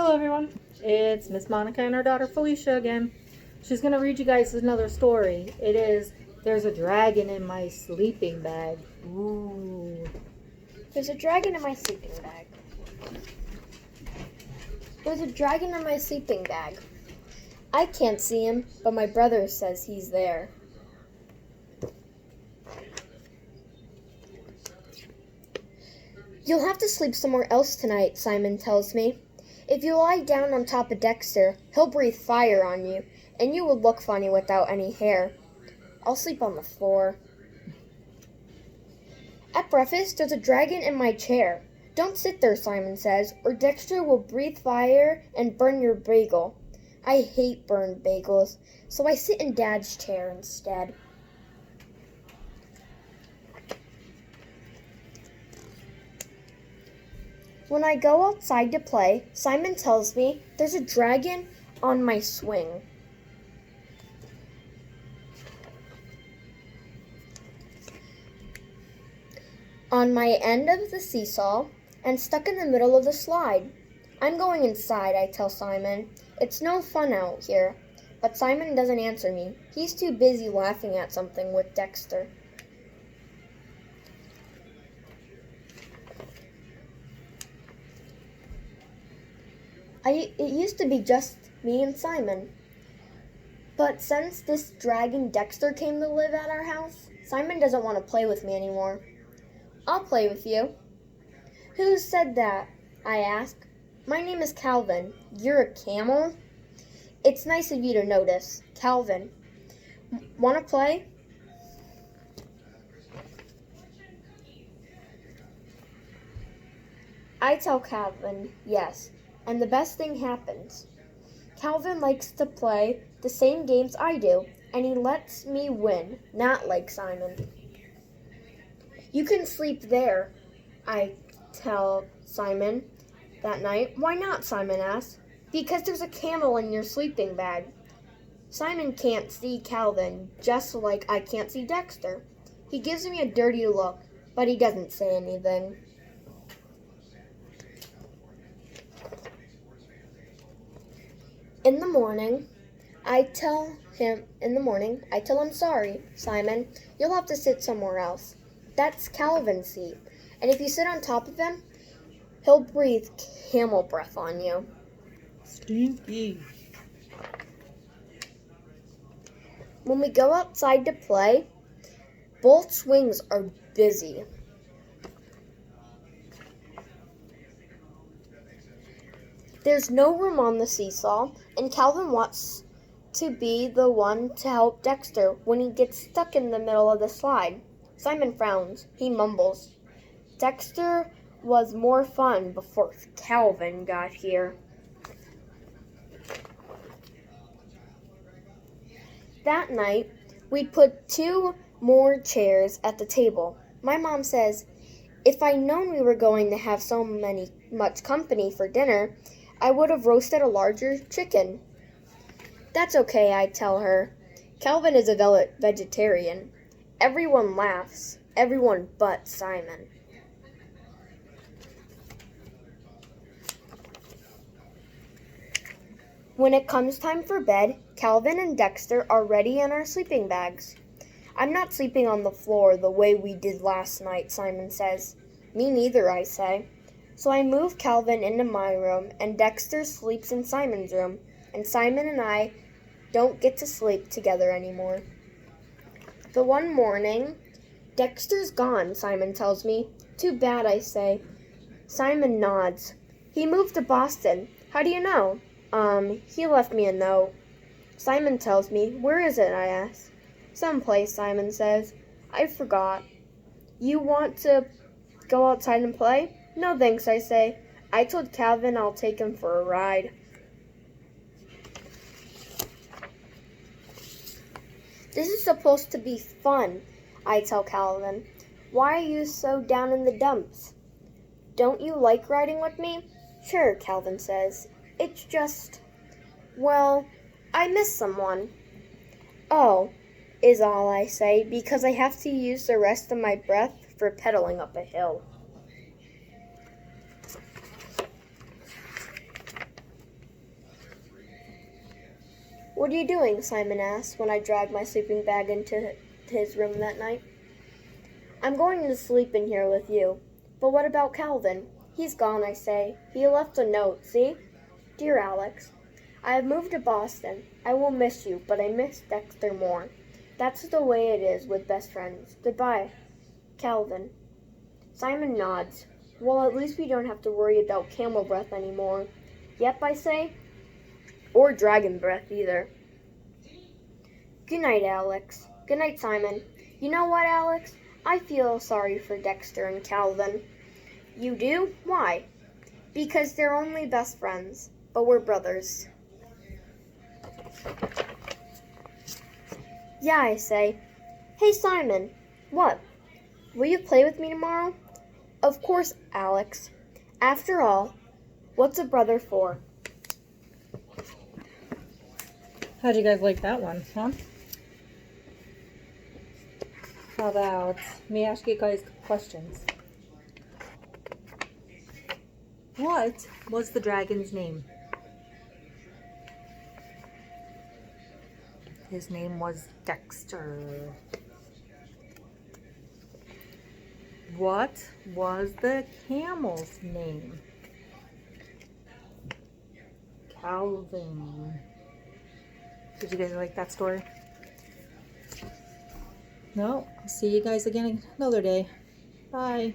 Hello everyone, it's Miss Monica and her daughter Felicia again. She's going to read you guys another story. It is, There's a Dragon in My Sleeping Bag. Ooh. There's a dragon in my sleeping bag. There's a dragon in my sleeping bag. I can't see him, but my brother says he's there. You'll have to sleep somewhere else tonight, Simon tells me. If you lie down on top of Dexter, he'll breathe fire on you, and you will look funny without any hair. I'll sleep on the floor. At breakfast, there's a dragon in my chair. Don't sit there, Simon says, or Dexter will breathe fire and burn your bagel. I hate burned bagels, so I sit in Dad's chair instead. When I go outside to play, Simon tells me there's a dragon on my swing. On my end of the seesaw and stuck in the middle of the slide. I'm going inside, I tell Simon. It's no fun out here. But Simon doesn't answer me. He's too busy laughing at something with Dexter. It used to be just me and Simon. But since this dragon Dexter came to live at our house, Simon doesn't want to play with me anymore. I'll play with you. Who said that? I ask. My name is Calvin. You're a camel? It's nice of you to notice. Calvin. Want to play? I tell Calvin yes, and the best thing happens. Calvin likes to play the same games I do, and he lets me win, not like Simon. You can sleep there, I tell Simon that night. Why not, Simon asks. Because there's a camel in your sleeping bag. Simon can't see Calvin, just like I can't see Dexter. He gives me a dirty look, but he doesn't say anything. In the morning, I tell him, sorry, Simon, you'll have to sit somewhere else. That's Calvin's seat, and if you sit on top of him, he'll breathe camel breath on you. Stinky. When we go outside to play, both swings are busy. There's no room on the seesaw, and Calvin wants to be the one to help Dexter when he gets stuck in the middle of the slide. Simon frowns. He mumbles. Dexter was more fun before Calvin got here. That night, we put 2 more chairs at the table. My mom says, if I'd known we were going to have so much company for dinner, I would have roasted a larger chicken. That's okay, I tell her. Calvin is a vegetarian. Everyone laughs. Everyone but Simon. When it comes time for bed, Calvin and Dexter are ready in our sleeping bags. I'm not sleeping on the floor the way we did last night, Simon says. Me neither, I say. So I move Calvin into my room, and Dexter sleeps in Simon's room, and Simon and I don't get to sleep together anymore. The one morning, Dexter's gone, Simon tells me. Too bad, I say. Simon nods. He moved to Boston. How do you know? He left me a note. Simon tells me. Where is it, I ask. Someplace, Simon says. I forgot. You want to go outside and play? No thanks, I say. I told Calvin I'll take him for a ride. This is supposed to be fun, I tell Calvin. Why are you so down in the dumps? Don't you like riding with me? Sure, Calvin says. It's just, well, I miss someone. Oh, is all I say, because I have to use the rest of my breath for pedaling up a hill. What are you doing? Simon asked when I dragged my sleeping bag into his room that night. I'm going to sleep in here with you. But what about Calvin? He's gone, I say. He left a note, see? Dear Alex, I have moved to Boston. I will miss you, but I miss Dexter more. That's the way it is with best friends. Goodbye, Calvin. Simon nods. Well, at least we don't have to worry about camel breath anymore. Yep, I say. Or dragon breath, either. Good night, Alex. Good night, Simon. You know what, Alex? I feel sorry for Dexter and Calvin. You do? Why? Because they're only best friends, but we're brothers. Yeah, I say. Hey, Simon. What? Will you play with me tomorrow? Of course, Alex. After all, what's a brother for? How'd you guys like that one, huh? How about me ask you guys questions? What was the dragon's name? His name was Dexter. What was the camel's name? Calvin. Did you guys like that story? No? I'll see you guys again another day. Bye.